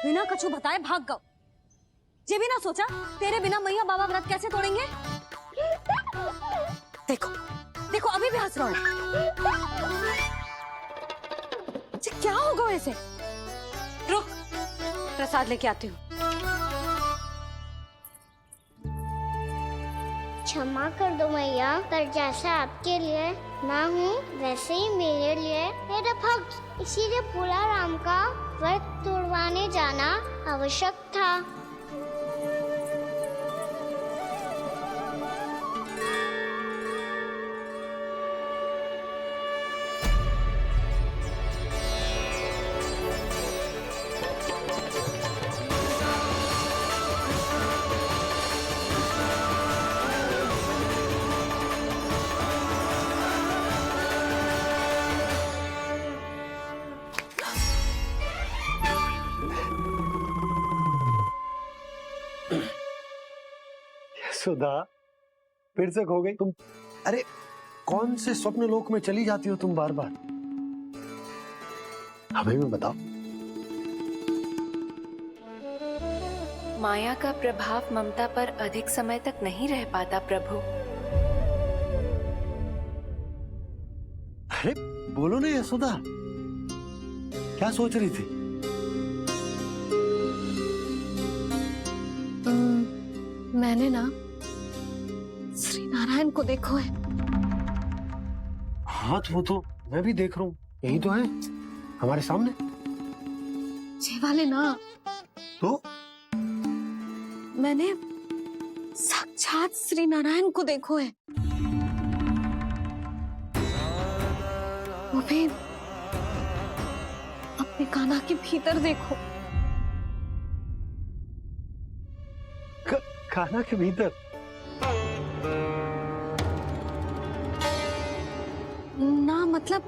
बिना कछु बताए भाग गओ। ये भी ना सोचा तेरे बिना मैया बाबा व्रत कैसे तोड़ेंगे। देखो देखो अभी भी हंस रहा हूँ। क्या होगा वैसे? रुक प्रसाद लेके आती हूँ। क्षमा कर दो मैया, पर जैसा आपके लिए ना हूँ वैसे ही मेरे लिए मेरा भक्त, इसीलिए पूरा राम का व्रत तोड़वाने जाना आवश्यक था। सुधा, फिर से खो गई तुम। अरे कौन से स्वप्न लोक में चली जाती हो तुम बार बार? हमें भी बताओ। माया का प्रभाव ममता पर अधिक समय तक नहीं रह पाता प्रभु। अरे बोलो ना यशोदा, क्या सोच रही थी? मैंने ना श्री नारायण को देखो है। हाँ वो तो मैं भी देख रहा हूँ, यही तो है हमारे सामने। ये वाले ना तो मैंने साक्षात श्री नारायण को देखो है, वो भी अपने कान्हा के भीतर देखो। कान्हा के भीतर? ना मतलब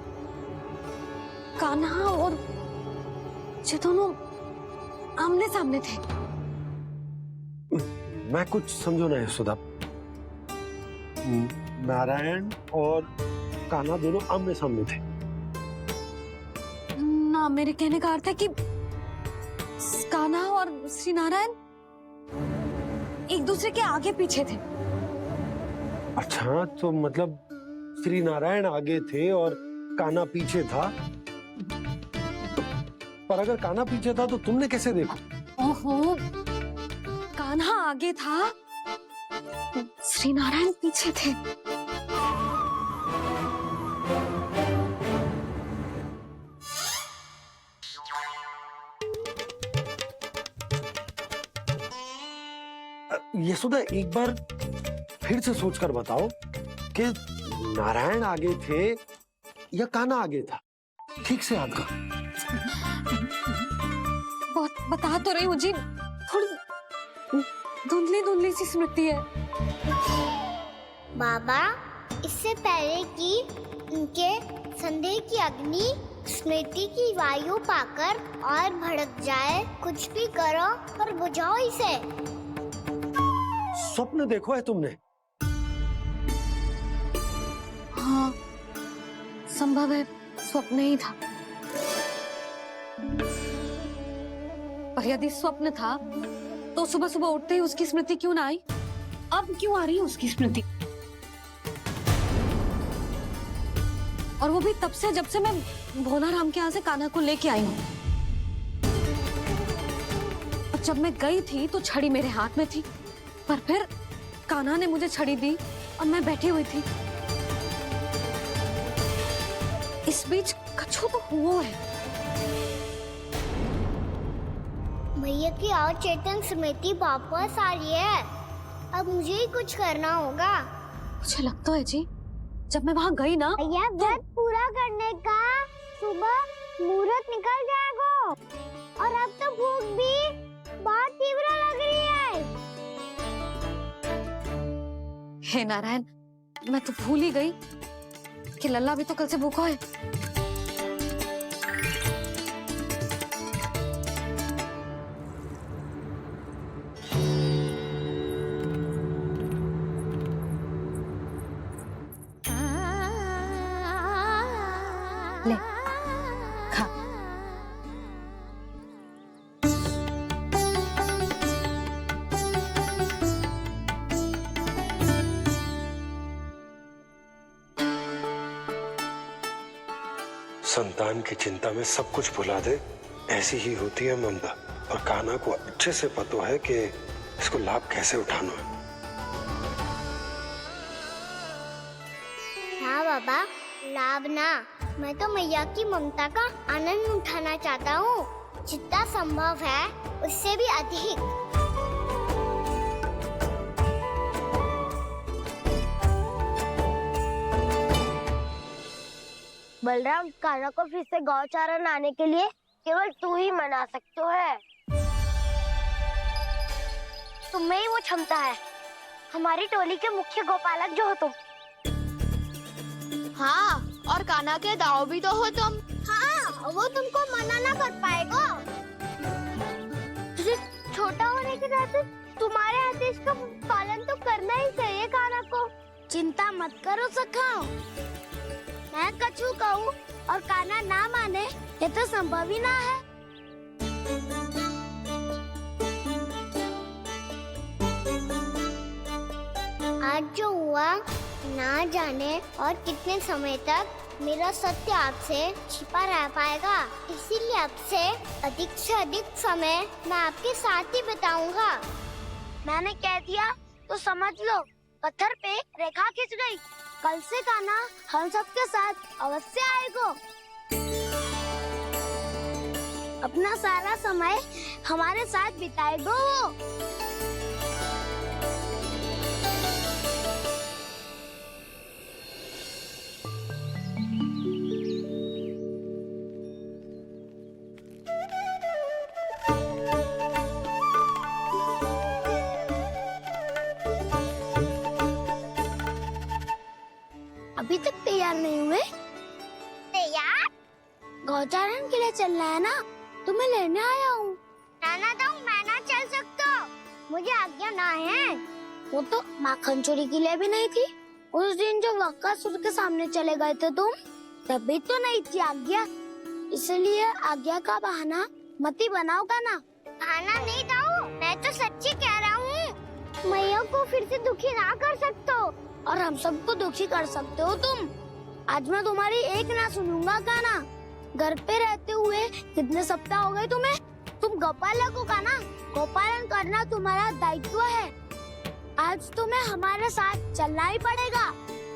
कान्हा और ये दोनों आमने सामने थे। मैं कुछ समझो ना यशोदा। नारायण और कान्हा दोनों आमने सामने थे? ना, मेरे कहने का अर्थ है कि कान्हा और श्री नारायण एक दूसरे के आगे पीछे थे। अच्छा, तो मतलब श्री नारायण आगे थे और कान्हा पीछे था। पर अगर कान्हा पीछे था तो तुमने कैसे देखा? ओहो, कान्हा आगे था, श्री नारायण पीछे थे। यशोदा, एक बार फिर से सोचकर बताओ कि नारायण आगे थे या कान्हा आगे था? ठीक से याद करो। बहुत बता तो रही हूँ जी, थोड़ी धुंधली धुंधली सी स्मृति है। बाबा, इससे पहले कि उनके संदेह की अग्नि स्मृति की वायु पाकर और भड़क जाए, कुछ भी करो पर बुझाओ इसे। स्वप्न देखो है तुमने? हाँ, संभव है स्वप्न ही था। पर यदि स्वप्न था तो सुबह सुबह उठते ही उसकी स्मृति क्यों ना आई? अब क्यों आ रही है उसकी स्मृति? और वो भी तब से जब से मैं भोला राम के यहाँ से कान्हा को लेके आई हूँ। और जब मैं गई थी तो छड़ी मेरे हाथ में थी, पर फिर कान्हा ने मुझे छड़ी दी और मैं बैठी हुई थी। इस बीच कछु तो हुआ है। भैया की अचेतन स्मृति वापस आ रही है। अब मुझे ही कुछ करना होगा। मुझे लगता है जी, जब मैं वहाँ गई ना, भैया व्रत पूरा करने का सुबह मुहूर्त निकल जाएगा और अब तो भूख भी बहुत तीव्र लग रही है। हे नारायण, मैं तो भूल ही गई कि लल्ला भी तो कल से भूखा है। ले, खा। संतान की चिंता में सब कुछ भुला दे, ऐसी ही होती है ममता। और कान्हा को अच्छे से पता है कि इसको लाभ कैसे उठाना है। हाँ बाबा, लाभ ना, मैं तो मैया की ममता का आनंद उठाना चाहता हूँ, जितना संभव है उससे भी अधिक। बलराम, कान्हा को फिर से गौचारण आने के लिए केवल तू ही मना सकते है। तुम्हें ही वो क्षमता है, हमारी टोली के मुख्य गोपालक जो हो तुम। हाँ, और कान्हा के दाव भी तो हो तुम। हाँ, वो तुमको मना ना कर पाएगा। तुझे छोटा होने के नाते तुम्हारे आदेश का पालन तो करना ही चाहिए कान्हा को। चिंता मत करो सखा, मैं कछु कहूँ और कान्हा ना माने, ये तो संभव ही ना है। आज जो हुआ ना जाने और कितने समय तक मेरा सत्य आपसे छिपा रह पाएगा, इसीलिए आपसे अधिक से अधिक समय मैं आपके साथ ही बिताऊंगा। मैंने कह दिया तो समझ लो, पत्थर पे रेखा खिंच गई। कल से कान्हा हम सबके साथ अवश्य आएगा। अपना सारा समय हमारे साथ बिताएगा वो। अभी तक तैयार नहीं हुए? तैयार? गौचारण के लिए चलना है ना, तुम्हें लेने आया हूँ। नाना तो मैं ना चल सकता, मुझे आज्ञा ना है। वो तो माखन चोरी के लिए भी नहीं थी। उस दिन जो वक्कासुर के सामने चले गए थे तुम, तभी तो नहीं थी आज्ञा। इसलिए आज्ञा का बहाना मत ही बनाओ कान्हा। बहाना नहीं दाऊ, मैं तो सच्ची कह रहा हूँ। मैया को फिर से दुखी ना कर सकते हो। और हम सबको दुखी कर सकते हो तुम। आज मैं तुम्हारी एक ना सुनूंगा कान्हा। घर पे रहते हुए कितने सप्ताह हो गए तुम्हें? तुम गोपालक हो कान्हा, गोपालन करना तुम्हारा दायित्व है। आज तुम्हें हमारे साथ चलना ही पड़ेगा।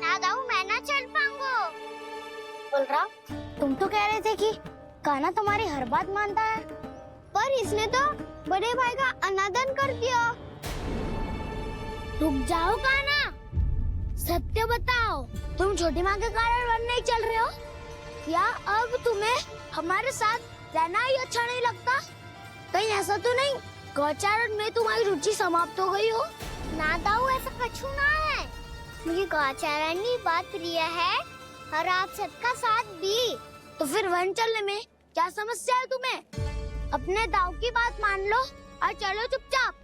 ना दाऊ, मैं ना चल पाऊंगा। बलराम, तुम तो कह रहे थे कि कान्हा तुम्हारी हर बात मानता है, पर इसने तो बड़े भाई का अनादर कर दिया। रुक जाओ कान्हा, सत्य बताओ, तुम छोटी माँ के कारण वन नहीं चल रहे हो या अब तुम्हें हमारे साथ रहना ही अच्छा नहीं लगता? कहीं ऐसा तो नहीं गौचारण में तुम्हारी रुचि समाप्त हो गई हो? ना दाऊ, ऐसा कछु ना है। मुझे गौचारण की बात प्रिय है और आप सबका साथ भी। तो फिर वन चलने में क्या समस्या है तुम्हें? अपने दाव की बात मान लो और चलो चुपचाप।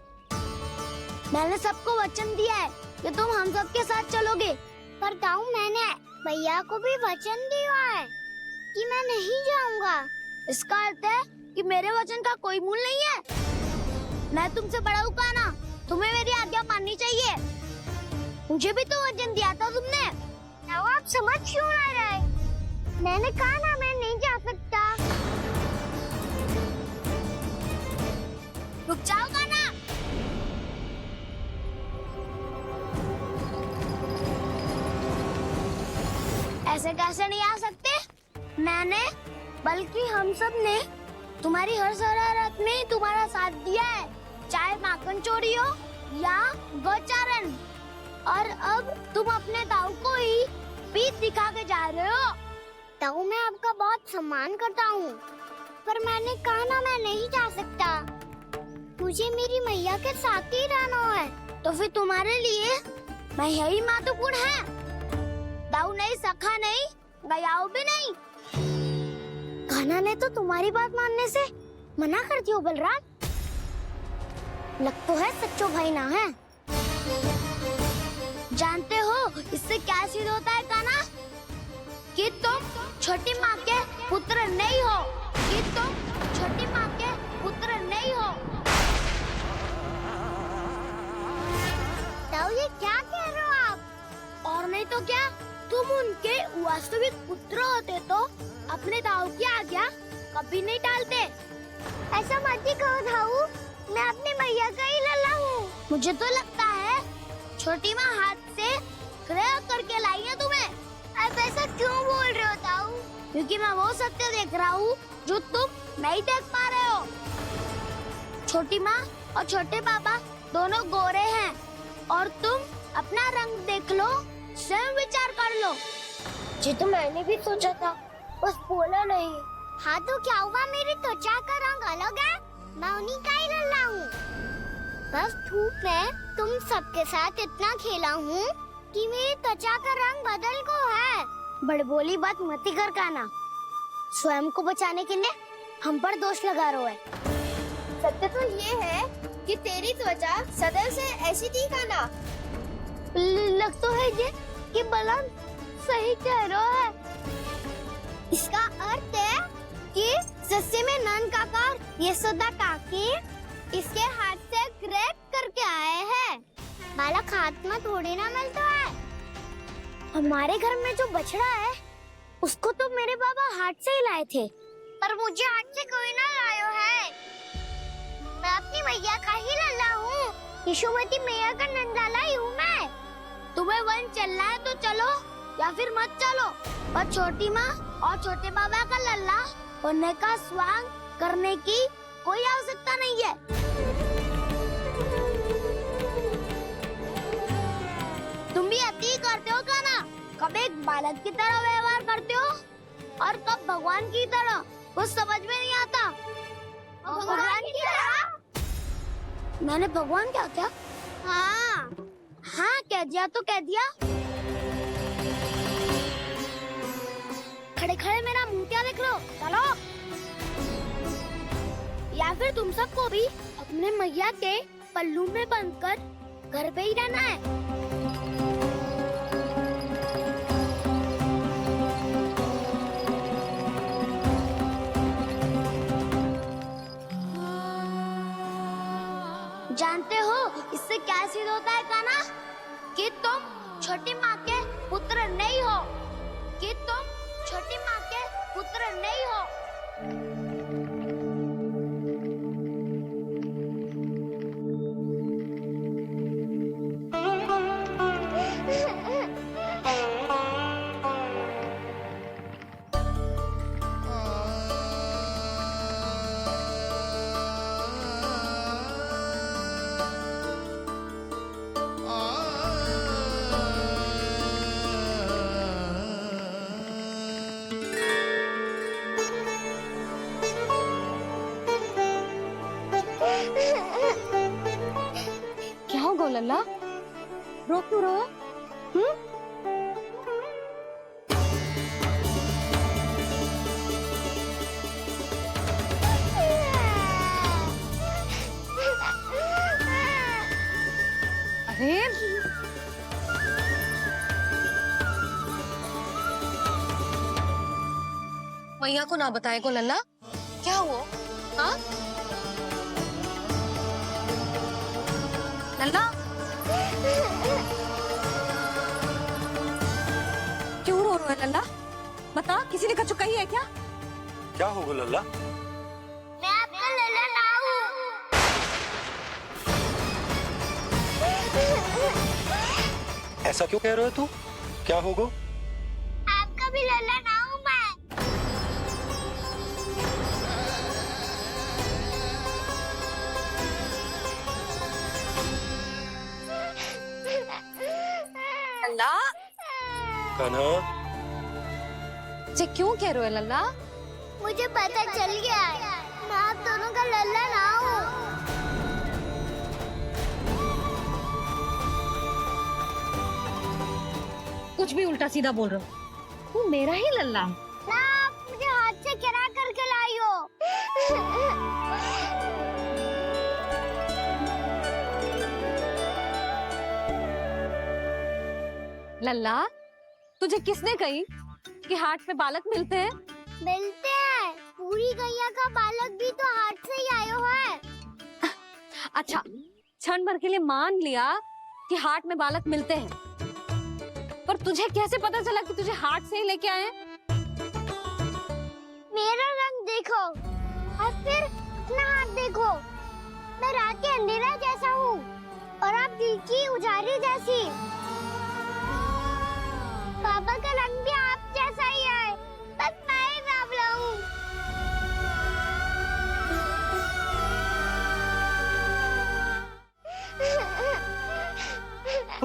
मैंने सबको वचन दिया है कि तुम हम सबके साथ चलोगे। पर दाऊ, मैंने भैया को भी वचन दिया है कि मैं नहीं जाऊंगा। इसका अर्थ है कि मेरे वचन का कोई मूल नहीं है। मैं तुमसे बड़ा हूँ कान्हा, तुम्हें मेरी आज्ञा माननी चाहिए। मुझे भी तो वचन दिया था तुमने। दाऊ, आप समझ क्यों आ रहे? मैंने कहा ना मैं नहीं जा सकता। रुक जाओ कान्हा। ऐसे कैसे नहीं आ सकते? मैंने बल्कि हम सब ने तुम्हारी हर शरारत में तुम्हारा साथ दिया है, चाहे माखन चोरी हो या गौचारण। और अब तुम अपने दाऊ को ही पीठ दिखा के जा रहे हो। दाऊ, मैं आपका बहुत सम्मान करता हूँ, पर मैंने कहा ना मैं नहीं जा सकता। मुझे मेरी मैया के साथ ही रहना है। तो फिर तुम्हारे लिए मैया ही महत्वपूर्ण है। दाऊ नहीं, सखा नहीं, गयाऊ भी नहीं। कान्हा ने तो तुम्हारी बात मानने से मना कर दिया बलराम। लग तो है सच्चो भाई ना है। जानते हो इससे क्या सिद्ध होता है कान्हा? कि तुम छोटी माँ के पुत्र नहीं हो, कि तुम छोटी माँ के पुत्र नहीं हो। दाऊ, ये क्या कह रहे हो आप? और नहीं तो क्या, तुम उनके वास्तविक पुत्र होते तो अपने दाऊ की आज्ञा कभी नहीं टालते। ऐसा मत ही कहो दाऊ, मैं अपनी मैया का ही लल्ला हूँ। मुझे तो लगता है छोटी माँ हाथ से ग्रह करके लाई है तुम्हें। अब ऐसा क्यों बोल रहे हो दाऊ? क्योंकि मैं वो सत्य देख रहा हूँ जो तुम नहीं देख पा रहे हो। छोटी माँ और छोटे पापा दोनों गोरे हैं और तुम अपना रंग देख लो, स्वयं विचार कर लो। जी तो मैंने भी सोचा था, बस बोला नहीं। हाँ तो क्या हुआ, मेरी त्वचा का रंग अलग है, मैं उन्हीं का ही लल्ला हूँ। बस धूप में तुम सबके साथ इतना खेला हूँ कि मेरी त्वचा का रंग बदल को है। बड़बोली बात मत ही कर काना, स्वयं को बचाने के लिए हम पर दोष लगा रहे है। सत्य तो ये है कि तेरी त्वचा सदैव से ऐसी थी काना। लग तो है ये कि बलन सही कह रहा है। इसका अर्थ है कि सस्ते में नन काकार ये सदा टाके इसके हाथ से ग्रेट करके आए हैं। बालक हाथ में थोड़ी ना मिलता है। हमारे घर में जो बछड़ा है उसको तो मेरे बाबा हाथ से ही लाए थे, पर मुझे हाथ से कोई ना लायो है। मैं अपनी मैया का ही लल्ला हूँ, यशोमती मैया का नंदलाला ही हूँ मैं। तुम्हें वन चलना है तो चलो या फिर मत चलो, और छोटी माँ और छोटे बाबा का लल्ला होने का स्वांग करने की कोई आवश्यकता नहीं है। तुम भी अति करते हो काना, कब एक बालक की तरह व्यवहार करते हो और कब भगवान की तरह, कुछ समझ में नहीं आता। भगवान की तरह? मैंने भगवान क्या क्या? हाँ हाँ कह दिया तो कह दिया। खड़े खड़े मेरा मुंह क्या देख लो, चलो। या फिर तुम सबको भी अपने मैया के पल्लू में बंधकर घर पे ही रहना है। जानते हो इससे क्या सिद्ध होता है काना? कि तुम छोटी माँ के पुत्र नहीं हो, कि तुम छोटी माँ के पुत्र नहीं हो। क्या हो गो लल्ला, रो क्यों रहा है? अरे मैया को ना बताए को लल्ला, क्या हुआ? हाँ लल्ला, क्यों रो रहा है लल्ला? बता, किसी ने कछु कही है क्या? क्या होगा लल्ला? मैं आपका लल्ला ना हूँ। ऐसा क्यों कह रहे हो तू? क्या होगा? आपका भी लल्ला ना हूँ मैं। लल्ला, कान्हा, ये क्यों कह रहे हो लल्ला? मुझे पता चल गया है, मैं आप दोनों का लल्ला ना हूँ। कुछ भी उल्टा सीधा बोल रहे हो, तू मेरा ही लल्ला है। ना आप मुझे हाथ से गिरा करके लाई हो। लल्ला, तुझे किसने कही कि हाट में बालक मिलते हैं? मिलते हैं, पूरी गैया का बालक भी तो हाथ से ही आयो है। अच्छा, क्षण भर के लिए मान लिया कि हाट में बालक मिलते हैं, पर तुझे कैसे पता चला कि तुझे हाट से ही लेके आए? मेरा रंग देखो और फिर अपना हाथ देखो। मैं रात के अंधेरा जैसा हूँ और आप दिल की उजाली जैसी। पापा का रंग भी आप जैसा ही है, बस मैं ही बावला हूँ।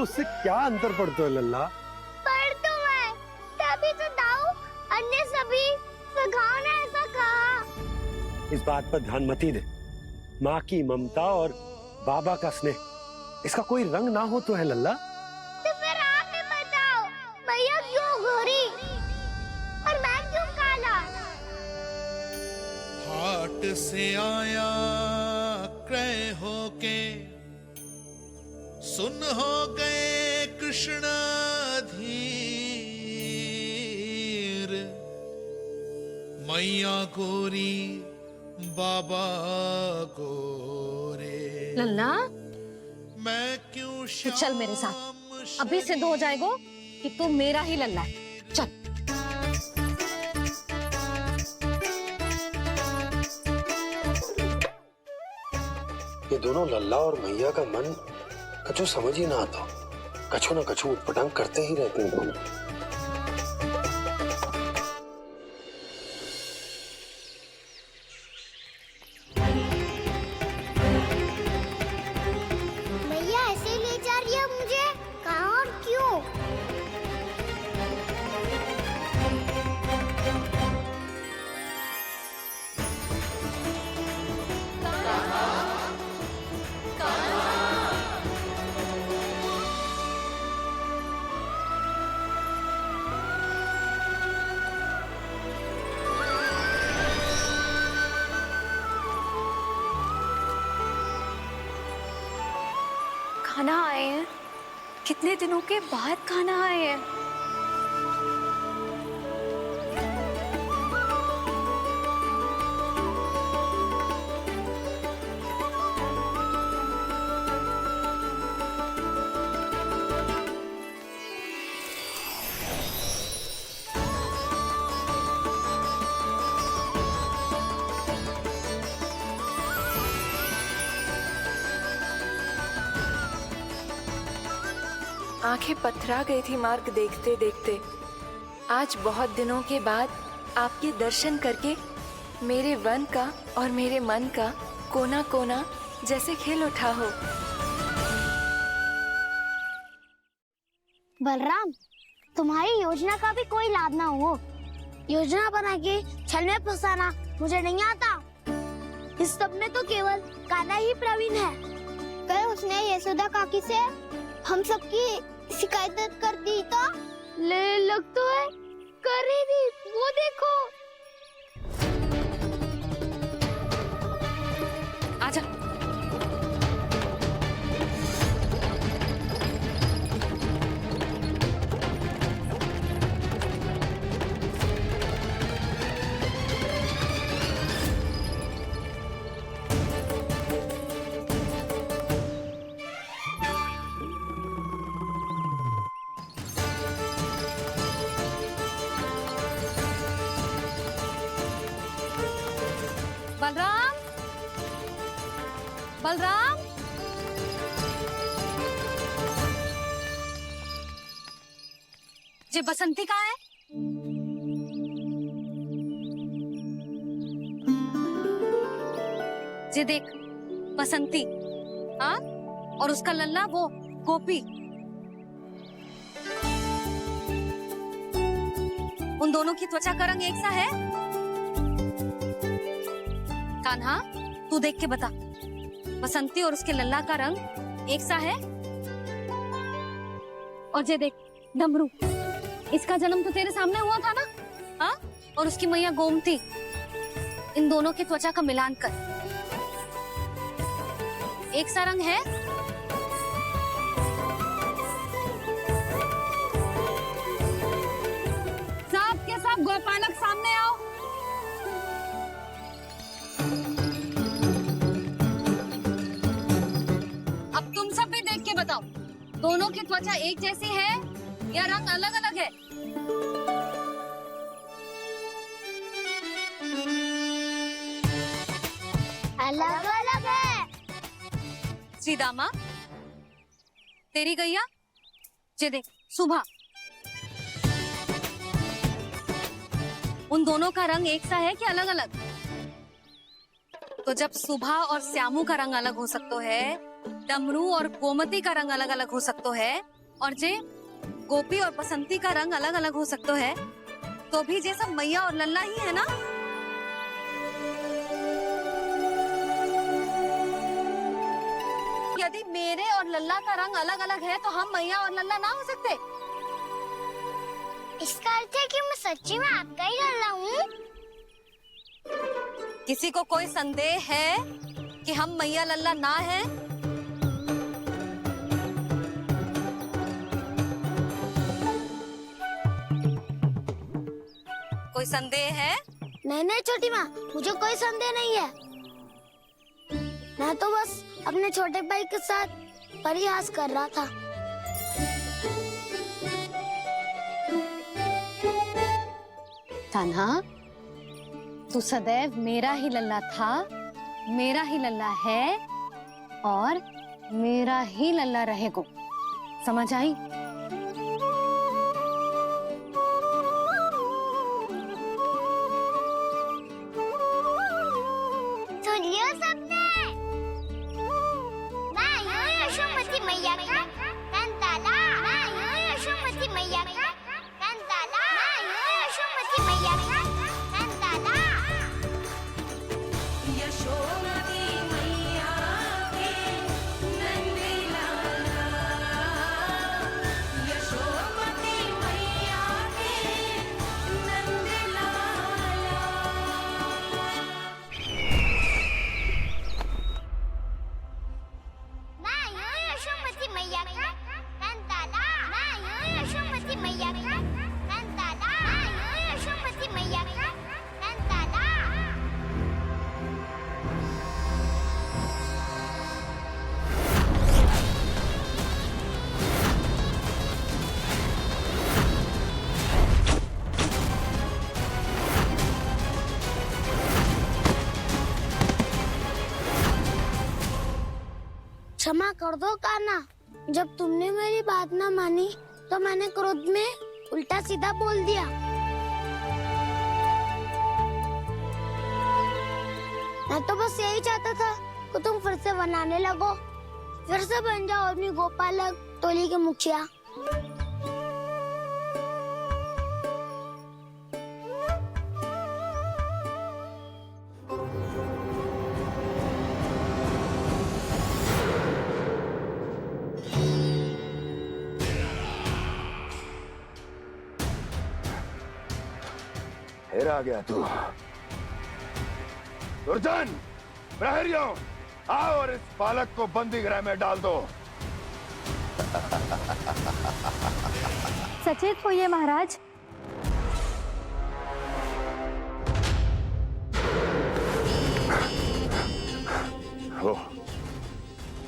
उससे क्या अंतर पड़ता है लल्ला? पर तो मैं तभी तो दाऊ अन्य सभी सुखाओ ने ऐसा कहा। इस बात पर ध्यान मत ही दे। माँ की ममता और बाबा का स्नेह, इसका कोई रंग ना हो तो है लल्ला। तो फिर आप ही बताओ, भैया क्यों गोरी और मैं क्यों काला? हाट से आया क्रय होके, सुन हो गए कृष्ण धीर। मैया गोरी बाबा गोरे, लल्ला मैं क्यों तू चल मेरे साथ, अभी सिद्ध हो जाएगा कि तू मेरा ही लल्ला है। चल। ये दोनों लल्ला और मैया का मन कछु समझ ही ना आता। कछु ना कछु उटपटांग करते ही रहते हैं दोनों। भैया ऐसे ले जा रही है मुझे, कहाँ और क्यों? खाना आए हैं, कितने दिनों के बाद खाना आए हैं। आंखें पथरा गई थी मार्ग देखते देखते। आज बहुत दिनों के बाद आपके दर्शन करके मेरे वन का और मेरे मन का कोना कोना जैसे खिल उठा हो। बलराम, तुम्हारी योजना का भी कोई लाभ ना हो। योजना बना के छल में फंसाना मुझे नहीं आता। इस सब में तो केवल कान्हा ही प्रवीण है। कल उसने यशोदा काकी से हम सबकी शिकायत कर दी तो ले लग तो है कर ही दी, वो देखो। आजा। बलराम, बलराम, ये बसंती कहाँ है? ये देख बसंती, हाँ, और उसका लल्ला वो गोपी। उन दोनों की त्वचा का रंग एक सा है? कान्हा, तू देख के बता, बसंती और उसके लल्ला का रंग एक सा है? और ये देख डमरू, इसका जन्म तो तेरे सामने हुआ था ना? हाँ, और उसकी मैया गोमती, इन दोनों की त्वचा का मिलान कर एक सा रंग है? सब के सब गोपालक सामने आओ। अब तुम सब भी देख के बताओ, दोनों की त्वचा एक जैसी है या रंग अलग अलग है? अलग अलग है। श्रीदामा, तेरी गैया, ये देख सुबह, उन दोनों का रंग एक सा है कि अलग अलग? तो जब सुबह और श्यामू का रंग अलग हो सकता है, डमरू और गोमती का रंग अलग अलग हो सकता है, और जे गोपी और बसंती का रंग अलग अलग हो सकता है, तो भी जे सब मैया और लल्ला ही है ना? यदि मेरे और लल्ला का रंग अलग अलग है तो हम मैया और लल्ला ना हो सकते? इसका अर्थ है कि मैं सच्ची में आपका ही लल्ला हूँ। किसी को कोई संदेह है कि हम मैया लल्ला ना है? कोई संदेह है? नहीं नहीं छोटी माँ, मुझे कोई संदेह नहीं है। मैं तो बस अपने छोटे भाई के साथ परिहास कर रहा था। कान्हा, तू सदैव मेरा ही लल्ला था, मेरा ही लल्ला है और मेरा ही लल्ला रहेगा। समझ आई? सुन लियो सबने, मैं हूँ यशोमती मैया का कंताला। मैं हूँ यशोमती मैया का कंताला। मैं हूँ यशोमती मैया का कंताला। मैं हूँ यशोमती मैया का कंताला। मैं हूँ यशोमती मैया का कंताला। मैं हूँ यशोमती मैया का कंताला। क्षमा कर दो कान्हा, जब तुमने मेरी बात ना मानी तो मैंने क्रोध में उल्टा सीधा बोल दिया। मैं तो बस यही चाहता था कि तुम फिर से बनाने लगो, फिर से बन जाओ अपनी गोपालक टोली के मुखिया। फिर आ गया तू। दुर्जन, प्रहरियों, आओ और इस बालक को बंदी गृह में डाल दो। सचेत होइए महाराज।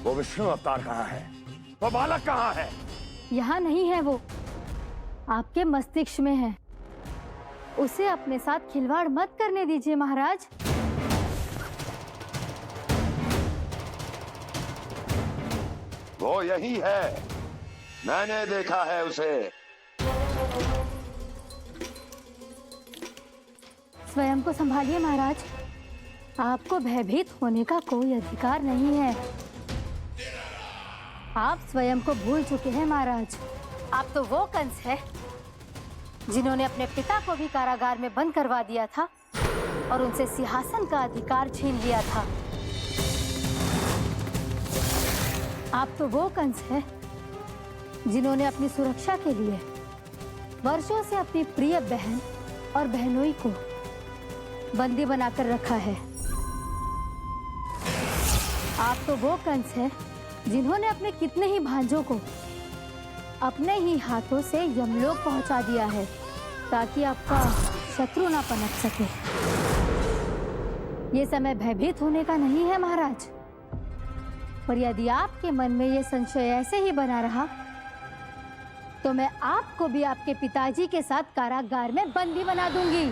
वो विष्णु अवतार कहाँ है? वो बालक कहाँ है? यहाँ नहीं है, वो आपके मस्तिष्क में है। उसे अपने साथ खिलवाड़ मत करने दीजिए महाराज। वो यही है, मैंने देखा है उसे। स्वयं को संभालिए महाराज, आपको भयभीत होने का कोई अधिकार नहीं है। आप स्वयं को भूल चुके हैं महाराज। आप तो वो कंस है जिन्होंने अपने पिता को भी कारागार में बंद करवा दिया था और उनसे सिंहासन का अधिकार छीन लिया था। आप तो वो कंस है जिन्होंने अपनी सुरक्षा के लिए वर्षों से अपनी प्रिय बहन और बहनोई को बंदी बनाकर रखा है। आप तो वो कंस है जिन्होंने अपने कितने ही भांजों को अपने ही हाथों से यमलोक पहुंचा दिया है ताकि आपका शत्रु ना पनप सके। ये समय भयभीत होने का नहीं है महाराज, पर यदि आपके मन में ये संशय ऐसे ही बना रहा तो मैं आपको भी आपके पिताजी के साथ कारागार में बंदी बना दूंगी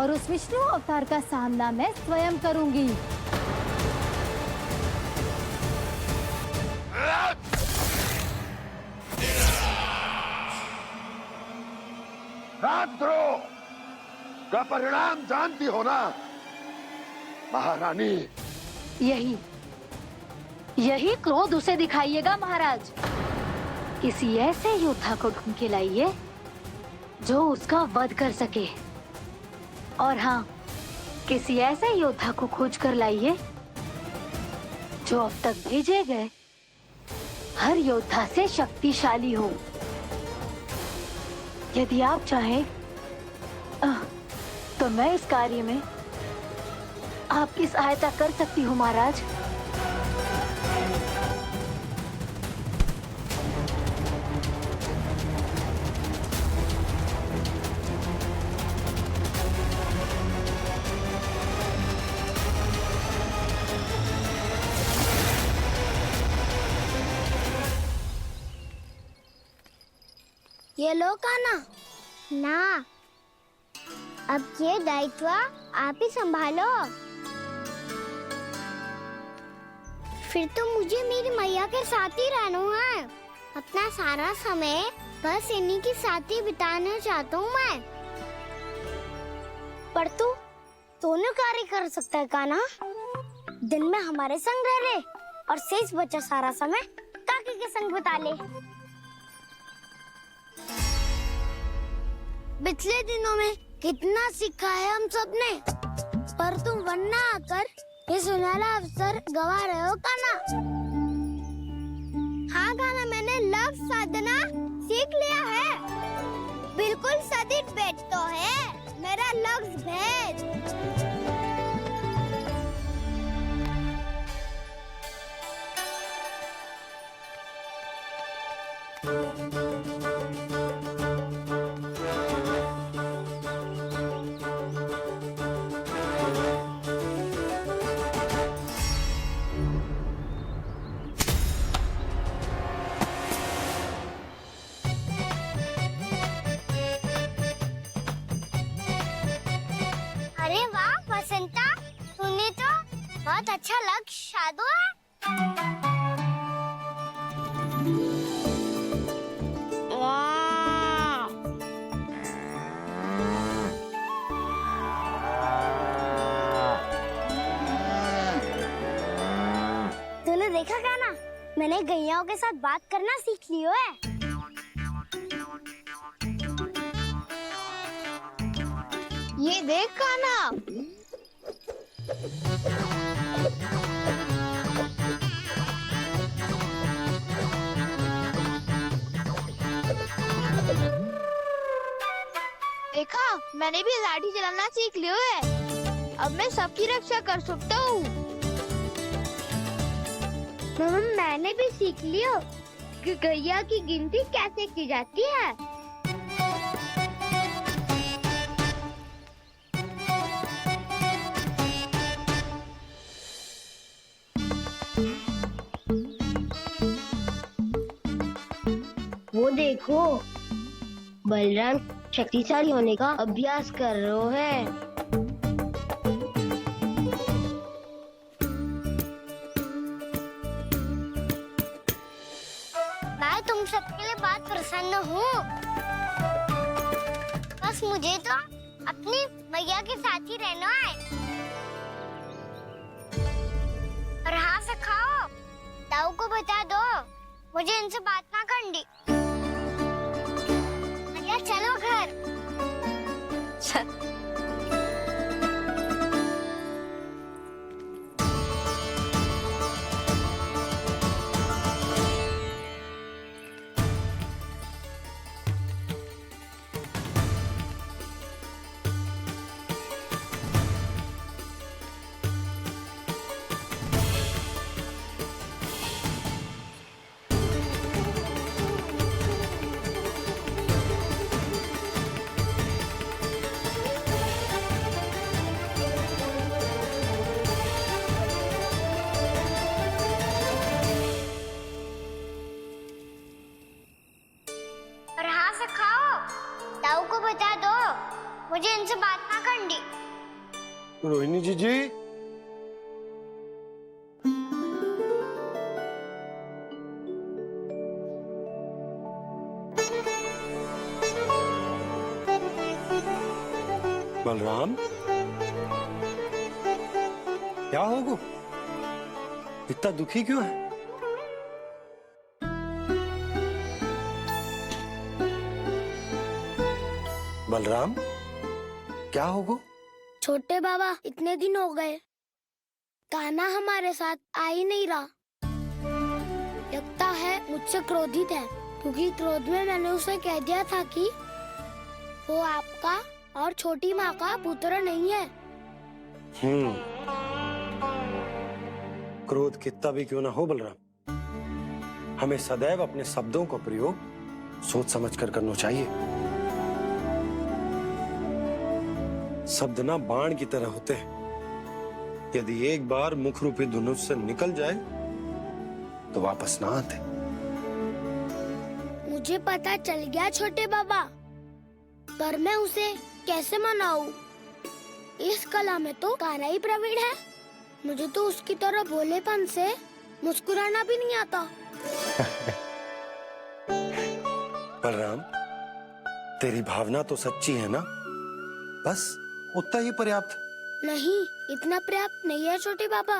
और उस विष्णु अवतार का सामना मैं स्वयं करूंगी। राजद्रोह का परिणाम जानती हो ना महारानी? यही क्रोध उसे दिखाइएगा महाराज। किसी ऐसे योद्धा को ढूंढ के लाइए जो उसका वध कर सके। और हाँ, किसी ऐसे योद्धा को खोज कर लाइए जो अब तक भेजे गए हर योद्धा से शक्तिशाली हो। यदि आप चाहें तो मैं इस कार्य में आपकी सहायता कर सकती हूँ महाराज। ये लो कान्हा। ना, अब ये दायित्व आप ही संभालो। फिर तो मुझे मेरी मैया के साथ ही रहना है। अपना सारा समय बस इन्हीं के साथ ही बिताना चाहता हूँ मैं। पर तू दोनों कार्य कर सकता है कान्हा। दिन में हमारे संग रह ले और शेष बचा सारा समय काकी के संग बिता ले। पिछले दिनों में कितना सीखा है हम सब ने, पर तुम वरना आकर ये सुनहरा अवसर गवा रहे हो कान्हा। हाँ कान्हा, मैंने लक्ष्य साधना सीख लिया है। बिल्कुल सदित भेद तो है मेरा लक्ष्य भेद। अरे वाह बसंता, तूने तो बहुत अच्छा लक्ष्य साधा है। वाह! तूने देखा कान्हा, मैंने गैयाओं के साथ बात करना सीख लियो है। ये देख कान्हा, देखा मैंने भी लाठी चलाना सीख लियो है। अब मैं सबकी रक्षा कर सकता हूँ। मैंने भी सीख लियो कि गैया की गिनती कैसे की जाती है। वो देखो, बलराम शक्तिशाली होने का अभ्यास कर रहे हैं। मैं तुम सबके लिए बहुत प्रसन्न हूँ। बस मुझे तो अपनी मैया के साथ ही रहना है। और हाँ से खाओ, ताऊ को बता दो मुझे इनसे बात ना करनी। मैया चलो घर। ताऊ को बता दो, मुझे इनसे बात ना करनी। रोहिणी जी बलराम, क्या होगा? इतना दुखी क्यों है? बलराम, क्या होगा? छोटे बाबा, इतने दिन हो गए, कान्हा हमारे साथ आ ही नहीं रहा। लगता है मुझसे क्रोधित है, क्योंकि क्रोध में मैंने उसे कह दिया था कि वो आपका और छोटी माँ का पुत्र नहीं है। क्रोध कितना भी क्यों ना हो बलराम, हमें सदैव अपने शब्दों का प्रयोग सोच समझ कर करना चाहिए। शब्द ना बाण की तरह होते हैं, यदि एक बार मुख रूपी धनुष से निकल जाए तो वापस ना आते। मुझे पता चल गया छोटे बाबा, पर मैं उसे कैसे मनाऊं? इस कला में तो कान्हा ही प्रवीण है। मुझे तो उसकी तरह भोलेपन से मुस्कुराना भी नहीं आता। बलराम, तेरी भावना तो सच्ची है ना, बस उतना ही पर्याप्त। नहीं, इतना पर्याप्त नहीं है छोटे बाबा।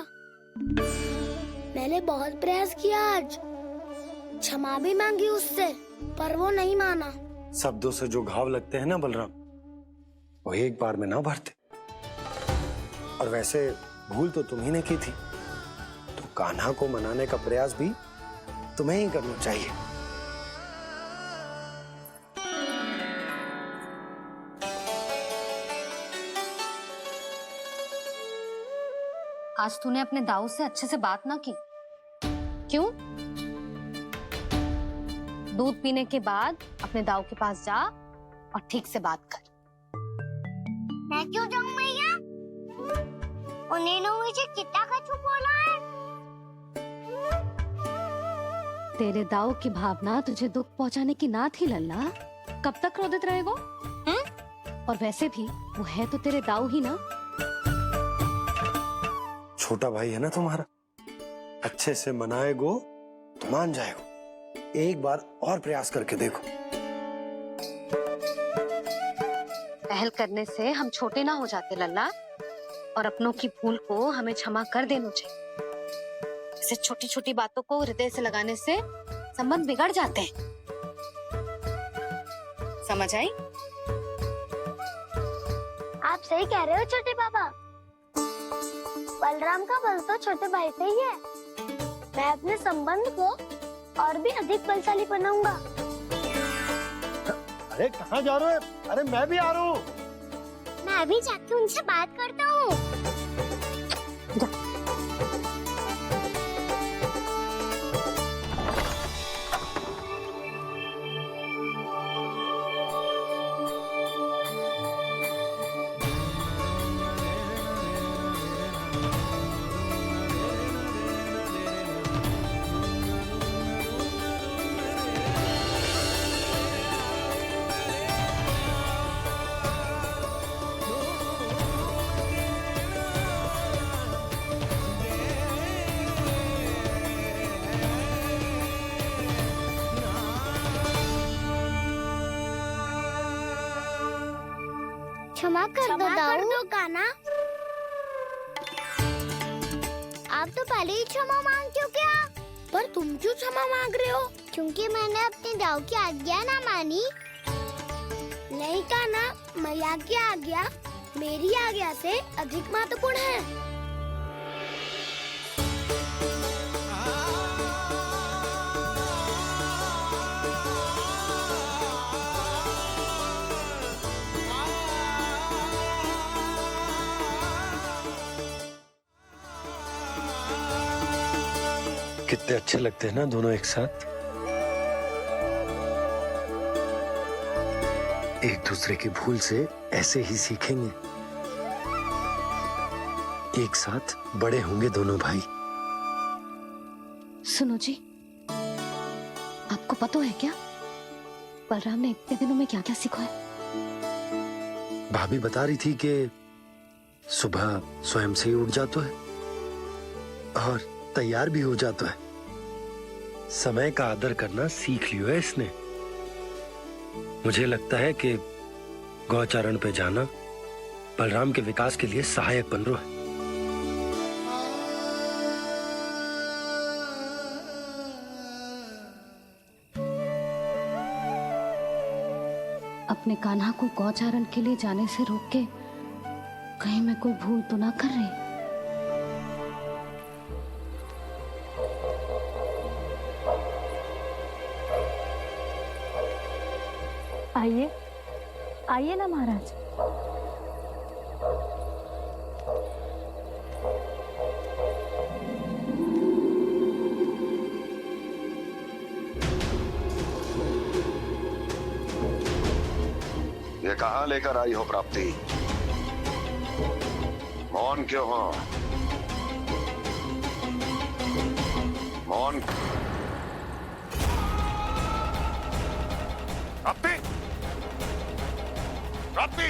मैंने बहुत प्रयास किया आज, क्षमा भी मांगी उससे, पर वो नहीं माना। शब्दों से जो घाव लगते हैं ना बलराम, वो एक बार में ना भरते। और वैसे भूल तो तुम्ही ने की थी, तो कान्हा को मनाने का प्रयास भी तुम्हें ही करना चाहिए। आज तूने अपने दाऊ से अच्छे से बात ना की, क्यों? दूध पीने के बाद अपने दाऊ के पास जा और ठीक से बात कर। मैं क्यों जाऊं भैया? उन्होंने मुझे कितना कछु बोला है। तेरे दाऊ की भावना तुझे दुख पहुंचाने की ना थी लल्ला, कब तक क्रोधित रहेगो? और वैसे भी वो है तो तेरे दाऊ ही ना। छोटा भाई है ना तुम्हारा, अच्छे से मनाएगो तो मान जाएगो। एक बार और प्रयास करके देखो। पहल करने से हम छोटे ना हो जाते लल्ला, और अपनों की भूल को हमें क्षमा कर देना चाहिए। ऐसे छोटी छोटी बातों को हृदय से लगाने से संबंध बिगड़ जाते हैं। समझ आई? आप सही कह रहे हो छोटे बाबा। बलराम का बल तो छोटे भाई से ही है। मैं अपने संबंध को और भी अधिक बलशाली बनाऊंगा। अरे कहाँ जा रहे हो? अरे मैं भी आ रहा हूँ। मैं अभी जाके उनसे बात करता हूँ। क्षमा कर दो कान्हा। आप तो पहले ही क्षमा मांगते हो क्या? पर तुम क्यों क्षमा मांग रहे हो? क्योंकि मैंने अपने दाऊ की आज्ञा ना मानी। नहीं कान्हा, मैया की आज्ञा मेरी आज्ञा से अधिक महत्वपूर्ण है। कितने अच्छे लगते हैं ना दोनों एक साथ। एक दूसरे की भूल से ऐसे ही सीखेंगे। एक साथ बड़े होंगे दोनों भाई। सुनो जी, आपको पता है क्या बलराम ने इतने दिनों में क्या क्या सीखा है? भाभी बता रही थी कि सुबह स्वयं से ही उठ जाता है और तैयार भी हो जाता है। समय का आदर करना सीख लियो है इसने। मुझे लगता है कि गौचारण पे जाना बलराम के विकास के लिए सहायक बन रहा है। अपने कान्हा को गौचारण के लिए जाने से रोक के कहीं मैं कोई भूल तो ना कर रही। आइए आइए ना महाराज। ये कहाँ लेकर आई हो प्राप्ति? मौन क्यों हो? मौन। प्राप्ति, प्राप्ति,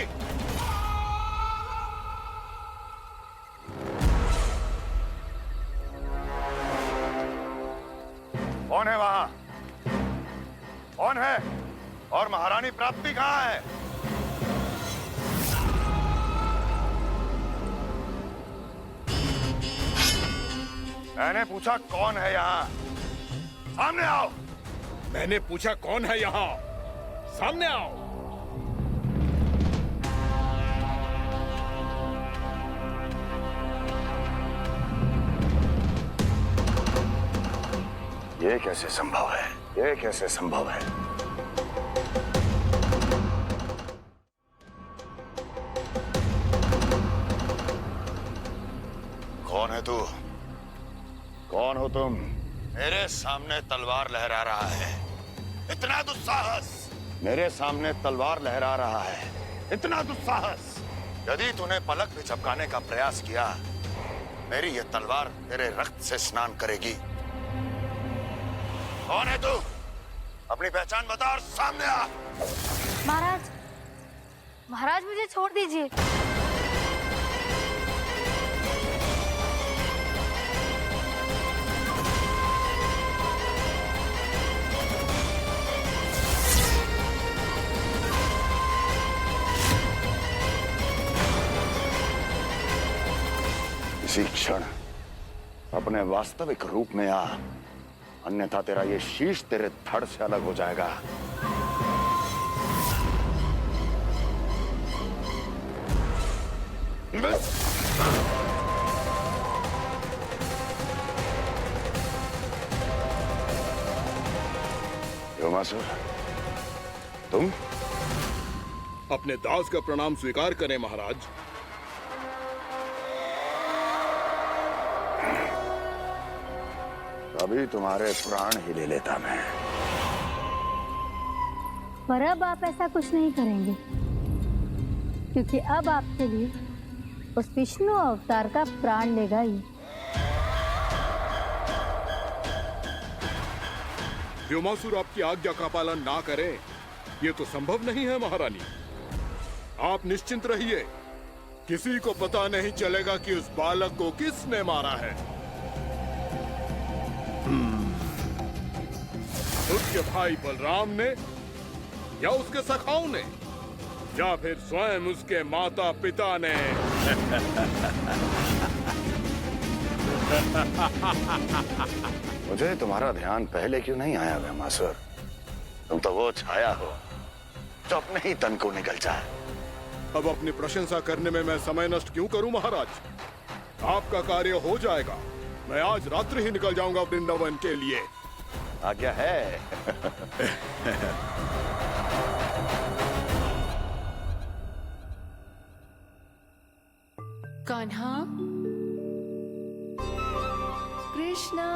कौन है वहां? कौन है? और महारानी प्राप्ति कहाँ है? मैंने पूछा कौन है यहाँ? सामने आओ। मैंने पूछा कौन है यहाँ? सामने आओ। ये कैसे संभव है? ये कैसे संभव है? कौन है तू? कौन हो तुम? मेरे सामने तलवार लहरा रहा है। इतना दुस्साहस! मेरे सामने तलवार लहरा रहा है। इतना दुस्साहस! यदि तूने पलक भी झपकाने का प्रयास किया, मेरी ये तलवार तेरे रक्त से स्नान करेगी। कौन है तू? अपनी पहचान बता और सामने आ। महाराज, महाराज मुझे छोड़ दीजिए। इसी क्षण अपने वास्तविक रूप में आ, अन्यथा तेरा ये शीश तेरे धड़ से अलग हो जाएगा। व्योमासुर, तुम? अपने दास का प्रणाम स्वीकार करें महाराज। अभी तुम्हारे प्राण ही ले लेता मैं। पर अब आप ऐसा कुछ नहीं करेंगे, क्योंकि अब आपके लिए उस विष्णु अवतार का प्राण लेगा ही। व्योमासुर आपकी आज्ञा का पालन ना करे, ये तो संभव नहीं है महारानी। आप निश्चिंत रहिए, किसी को पता नहीं चलेगा कि उस बालक को किसने मारा है। उसके भाई बलराम ने, या उसके सखाओं ने, या फिर स्वयं उसके माता पिता ने। मुझे तुम्हारा ध्यान पहले क्यों नहीं आया व्योमासुर? तुम तो वो छाया हो जो अपने ही तन को निगल जाए। अब अपनी प्रशंसा करने में मैं समय नष्ट क्यों करूं महाराज? आपका कार्य हो जाएगा। मैं आज रात्रि ही निकल जाऊंगा वृंदावन के लिए। आज्ञा है। कान्हा, कृष्णा,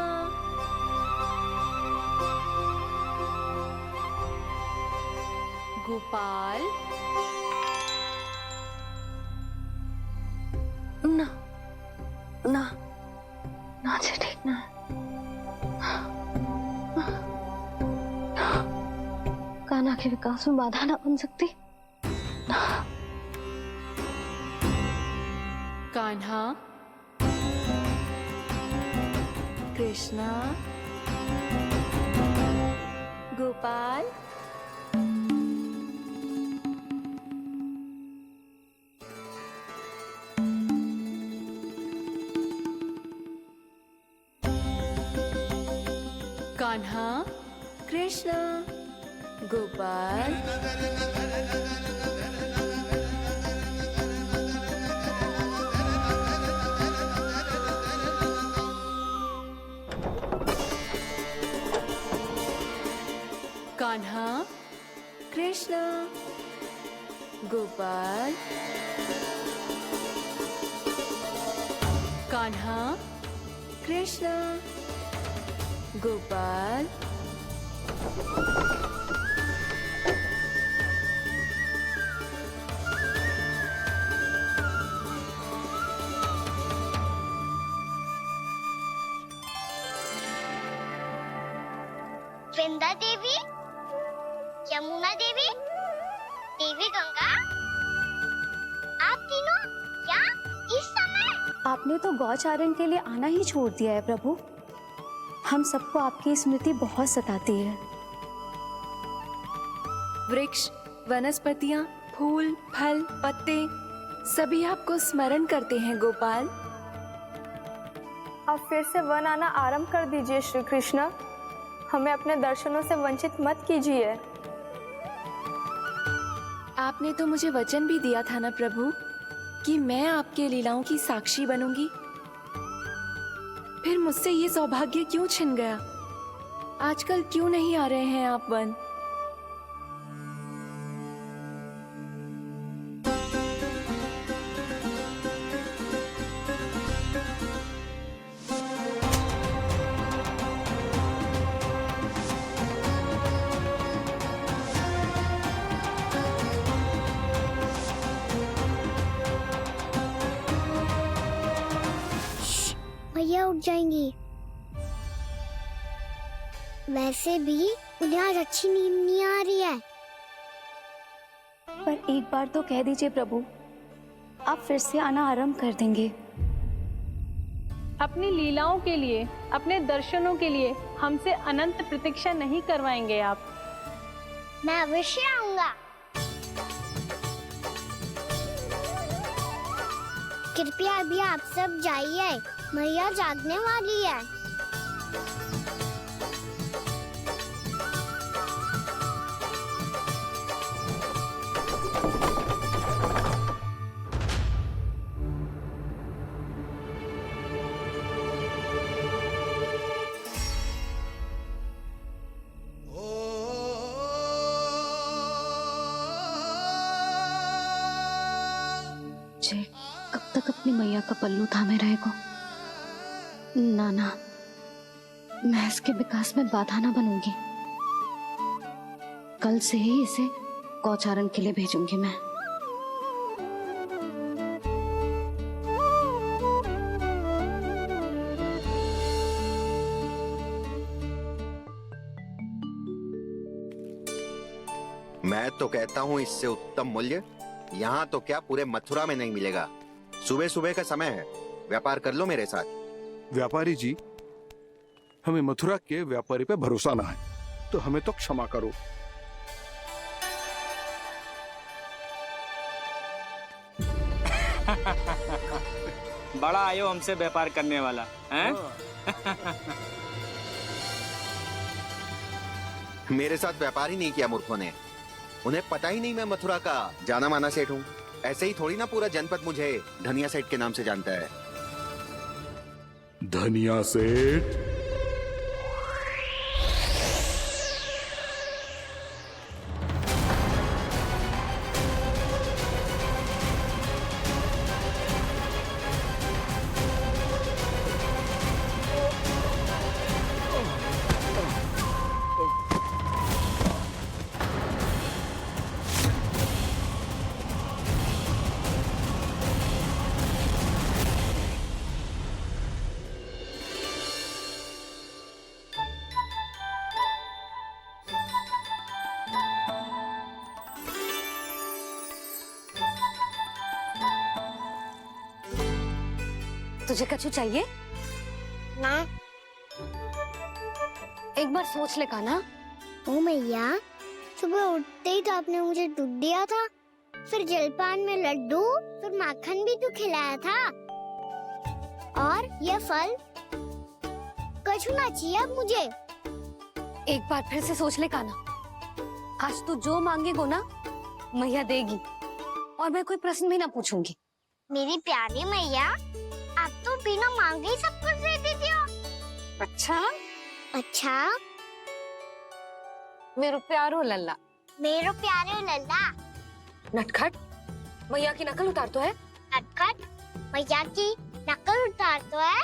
गोपाल। ना ना ना से ठीक ना। कान्हा के विकास में बाधा ना बन सकती। कान्हा, कृष्णा, गोपाल, कान्हा, कृष्णा, गोपाल, कान्हा, कृष्णा, गोपाल, कान्हा, कृष्णा, गोपाल, वृंदा देवी, यमुना देवी, देवी गंगा, आप तीनों क्या इस समय? आपने तो गौचारण के लिए आना ही छोड़ दिया है प्रभु। हम सबको आपकी स्मृति बहुत सताती है। वृक्ष, वनस्पतियां, फूल, फल, पत्ते सभी आपको स्मरण करते हैं गोपाल। अब फिर से वन आना आरंभ कर दीजिए श्री कृष्ण। हमें अपने दर्शनों से वंचित मत कीजिए। आपने तो मुझे वचन भी दिया था ना प्रभु कि मैं आपके लीलाओं की साक्षी बनूंगी। फिर मुझसे ये सौभाग्य क्यों छिन गया? आजकल क्यों नहीं आ रहे हैं आप वन? भैया उठ जाएंगी। वैसे भी उन्हें आज अच्छी नींद नहीं आ रही है। पर एक बार तो कह दीजिए प्रभु, आप फिर से आना आरंभ कर देंगे। अपनी लीलाओं के लिए, अपने दर्शनों के लिए हमसे अनंत प्रतीक्षा नहीं करवाएंगे आप? मैं अवश्य आऊंगा। कृपया अभी आप सब जाइए, मैया जागने वाली है। जय कब तक अपनी मैया का पल्लू थामे रहेगा? ना ना, मैं इसके विकास में बाधा ना बनूंगी। कल से ही इसे गौचारण के लिए भेजूंगी मैं। मैं तो कहता हूँ इससे उत्तम मूल्य यहाँ तो क्या पूरे मथुरा में नहीं मिलेगा। सुबह सुबह का समय है, व्यापार कर लो मेरे साथ। व्यापारी जी, हमें मथुरा के व्यापारी पे भरोसा ना है, तो हमें तो क्षमा करो। बड़ा आयो हमसे व्यापार करने वाला हैं? मेरे साथ व्यापार ही नहीं किया मूर्खों ने। उन्हें पता ही नहीं मैं मथुरा का जाना माना सेठ हूँ। ऐसे ही थोड़ी ना पूरा जनपद मुझे धनिया सेठ के नाम से जानता है। धनिया सेठ? तुझे कछु चाहिए? ना। एक बार सोच ले कान्हा। ओ मैया, सुबह उठते ही तो आपने मुझे दूध दिया था, फिर जलपान में लड्डू, फिर माखन भी तो खिलाया था, और ये फल कछु ना चाहिए अब मुझे। एक बार फिर से सोच ले कान्हा। आज तू जो मांगेगो ना मैया देगी, और मैं कोई प्रश्न भी ना पूछूंगी। मेरी प्यारी मैया, आप तो बिना मांगे ही सब कुछ दे देती हो। अच्छा अच्छा, मेरो प्यारो लल्ला। मेरो प्यारे लल्ला। नटखट, मैया की नकल उतार तो है। नटखट, मैया की नकल उतार तो है।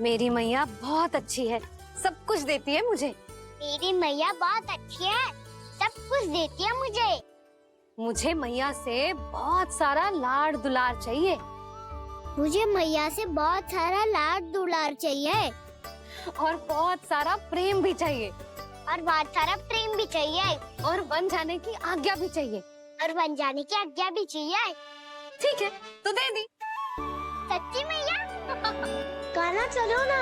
मेरी मैया बहुत अच्छी है, सब कुछ देती है मुझे। मेरी मैया बहुत अच्छी है, सब कुछ देती है मुझे। मुझे मैया से बहुत सारा लाड दुलार चाहिए। मुझे मैया से बहुत सारा लाड दुलार चाहिए, और बहुत सारा प्रेम भी चाहिए, और बहुत सारा प्रेम भी चाहिए, और बन जाने की आज्ञा भी चाहिए। और बन जाने की आज्ञा भी चाहिए। ठीक है, तो दे दी। सच्ची मैया? गाना चलो ना।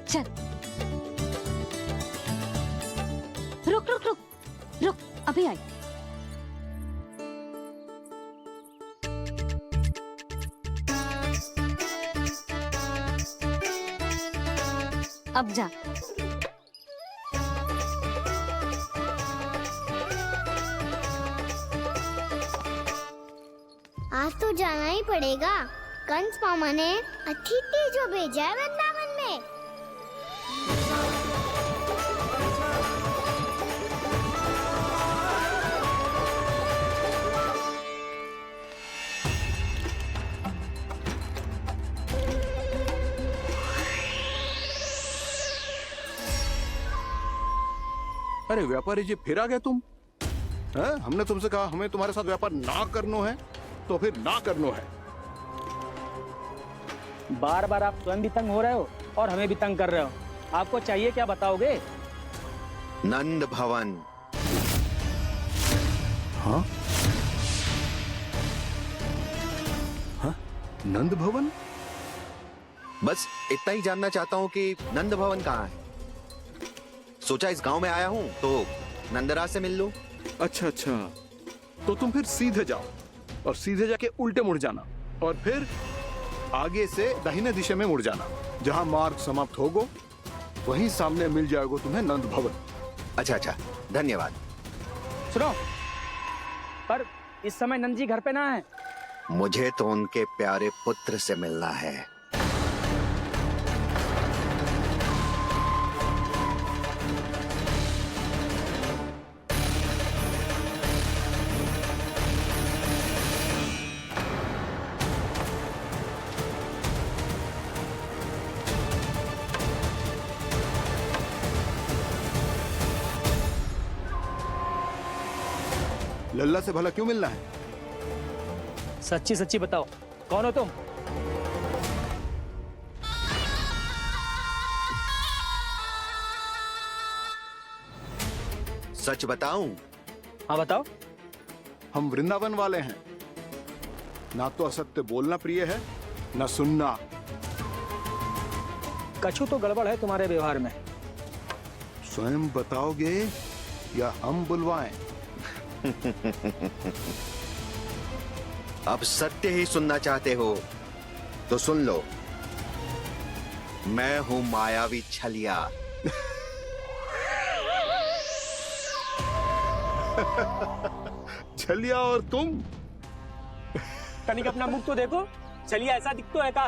चल, रुक रुक रुक रुक, अभी आई। अब जा। आज तो जाना ही पड़ेगा। कंस मामा ने अतिथि जो भेजा है वृंदावन में। अरे व्यापारी जी, फिर आ गए तुम? हैं? हमने तुमसे कहा हमें तुम्हारे साथ व्यापार ना करनो है, तो फिर ना करनो है। बार बार आप स्वयं भी तंग हो रहे हो और हमें भी तंग कर रहे हो। आपको चाहिए क्या बताओगे? नंद भवन। हाँ? हाँ? नंद भवन? बस इतना ही जानना चाहता हूँ कि नंद भवन कहाँ है। सोचा इस गांव में आया हूँ तो नंदराज से मिल लूं। अच्छा अच्छा, तो तुम फिर सीधे जाओ और सीधे जाके उल्टे मुड़ जाना, और फिर आगे से दाहिने दिशा में मुड़ जाना। जहाँ मार्ग समाप्त होगो वहीं सामने मिल जाएगा तुम्हें नंद भवन। अच्छा अच्छा, धन्यवाद। सुनो, पर इस समय नंद जी घर पे ना है। मुझे तो उनके प्यारे पुत्र से मिलना है। लल्ला से भला क्यों मिलना है? सच्ची सच्ची बताओ, कौन हो तुम? सच बताऊं? हाँ बताओ। हम वृंदावन वाले हैं। ना तो असत्य बोलना प्रिय है, ना सुनना। कछु तो गड़बड़ है तुम्हारे व्यवहार में। स्वयं बताओगे या हम बुलवाएं? अब सत्य ही सुनना चाहते हो तो सुन लो। मैं हूं मायावी छलिया। छलिया और तुम? कनिक अपना मुख तो देखो, चलिए ऐसा दिखतो है का?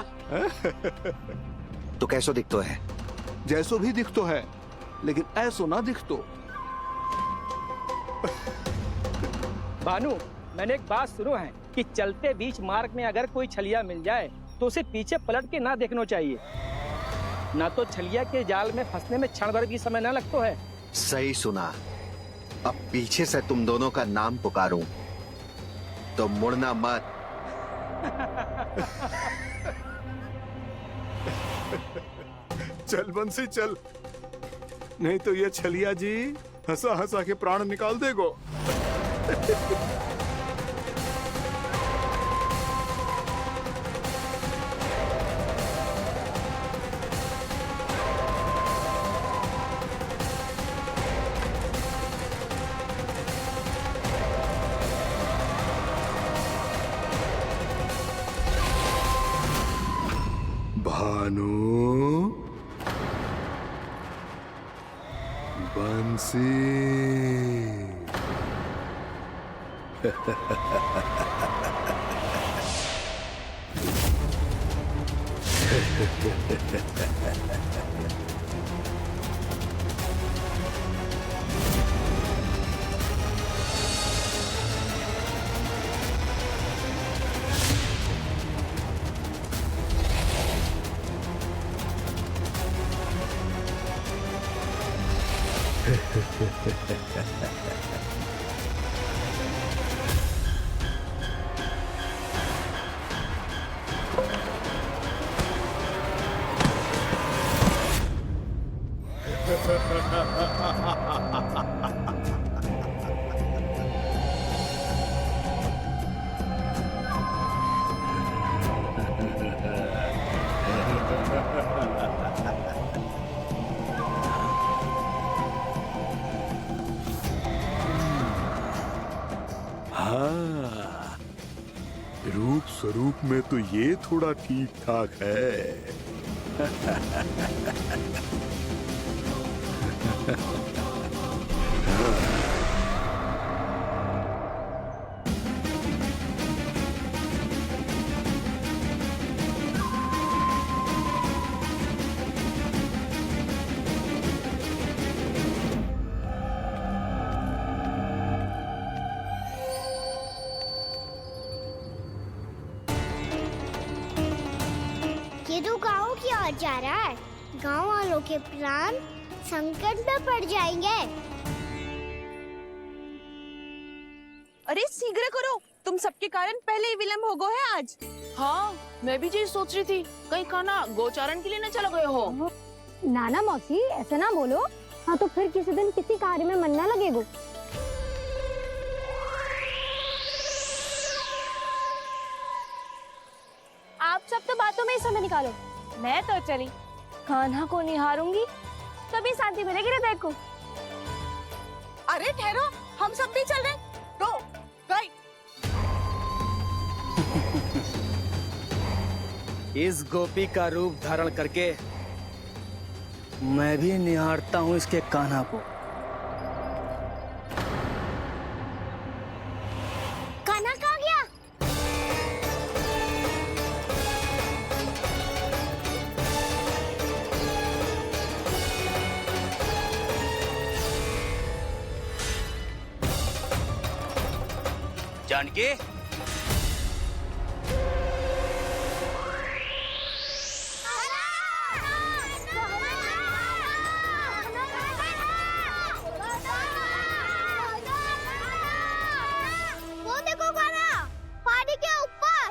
तो कैसो दिखतो है? जैसो भी दिखतो है, लेकिन ऐसो ना दिखतो। भानु, मैंने एक बात सुनो है कि चलते बीच मार्ग में अगर कोई छलिया मिल जाए तो उसे पीछे पलट के ना देखना चाहिए, ना तो छलिया के जाल में फंसने में क्षण भर भी समय ना लगता है। सही सुना। अब पीछे से तुम दोनों का नाम पुकारूं तो मुड़ना मत। चल बंसी चल, नहीं तो ये छलिया जी हंसा हंसा के प्राण निकाल देगो। भानु, बंसी। हाँ, रूप स्वरूप में तो ये थोड़ा ठीक ठाक है। ये तो गाँव की ओर जा रहा है। गाँव वालों के प्राण संकट में पड़ जाएंगे। अरे शीघ्र करो, तुम सबके कारण पहले ही विलम्ब हो गया है आज। हाँ, मैं भी यही सोच रही थी, कहीं खाना गोचारण के लिए न चला गए हो। नाना मौसी ऐसे ना बोलो। हाँ तो फिर किसी दिन किसी कार्य में मन ना लगेगा। आप सब तो बातों में ही समय निकालो। मैं तो चली कान्हा को निहारूंगी, तभी शांति मिलेगी हृदय को। अरे ठहरो, हम सब भी चल रहे। तो गई। इस गोपी का रूप धारण करके मैं भी निहारता हूँ इसके कान्हा को। कान्हा कहाँ गया? जानकी, वो देखो कान्हा, पहाड़ी के ऊपर।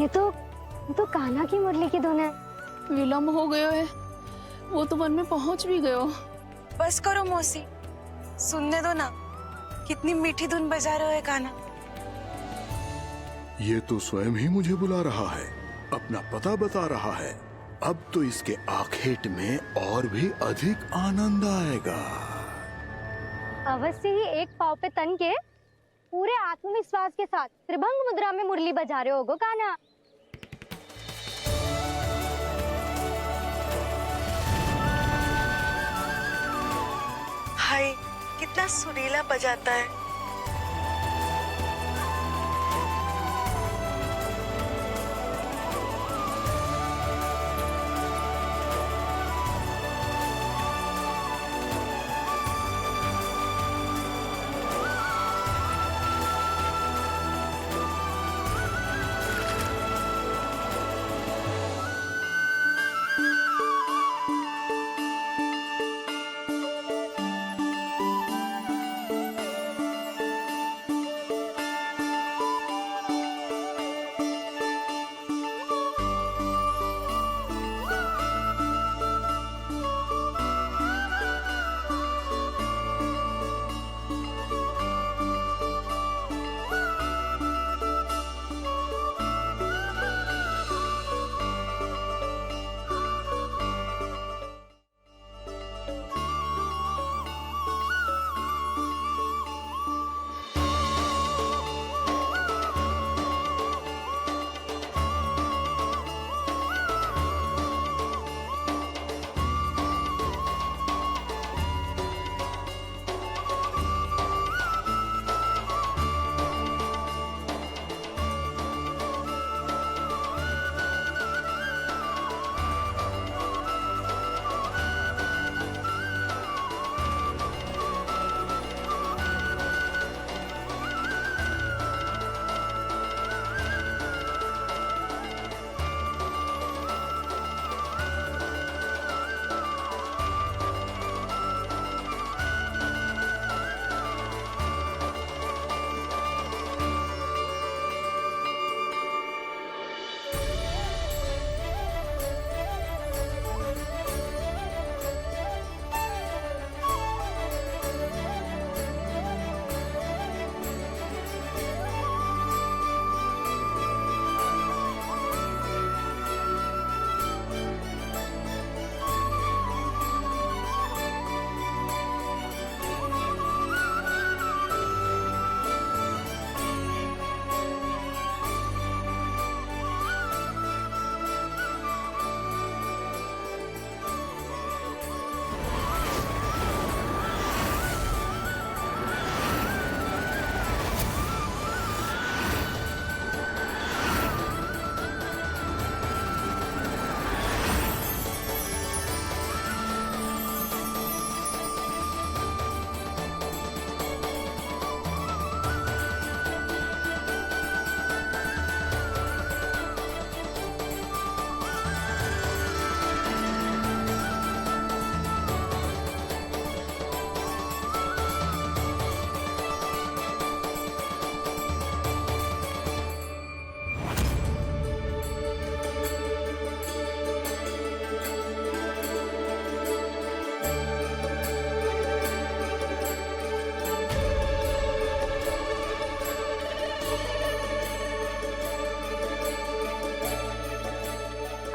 ये तो कान्हा की मुरली की धुन है। विलम्ब हो गयो है, वो तो वन में पहुंच भी गयो। बस करो मौसी, सुनने दो ना, कितनी मीठी धुन बजा रहे हो कान्हा। ये तो स्वयं ही मुझे बुला रहा है, अपना पता बता रहा है। अब तो इसके आखेट में और भी अधिक आनंद आएगा। अवश्य ही एक पाव पे तन के पूरे आत्मविश्वास के साथ त्रिभंग मुद्रा में मुरली बजा रहे होगो कान्हा। हाय, कितना सुरीला बजाता है।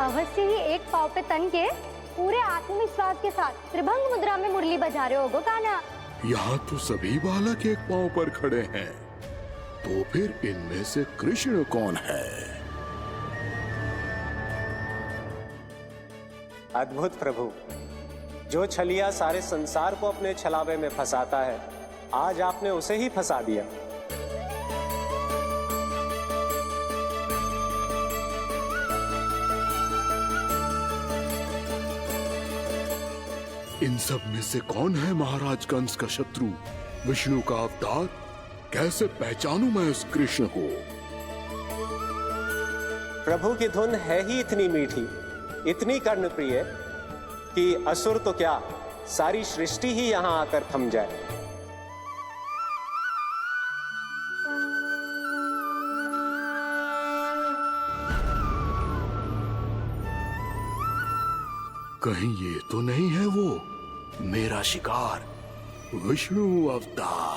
अवश्य ही एक पाव पे तन के पूरे आत्मविश्वास के साथ त्रिभंग मुद्रा में मुरली बजा रहे होगो कान्हा। यहाँ तो सभी बालक एक पांव पर खड़े हैं, तो फिर इनमें से कृष्ण कौन है? अद्भुत प्रभु, जो छलिया सारे संसार को अपने छलावे में फंसाता है, आज आपने उसे ही फंसा दिया। इन सब में से कौन है महाराज कंस का शत्रु, विष्णु का अवतार? कैसे पहचानूं मैं उस कृष्ण को? प्रभु की धुन है ही इतनी मीठी, इतनी कर्णप्रिय कि असुर तो क्या, सारी सृष्टि ही यहां आकर थम जाए। कहीं ये तो नहीं है वो मेरा शिकार विष्णु अवतार?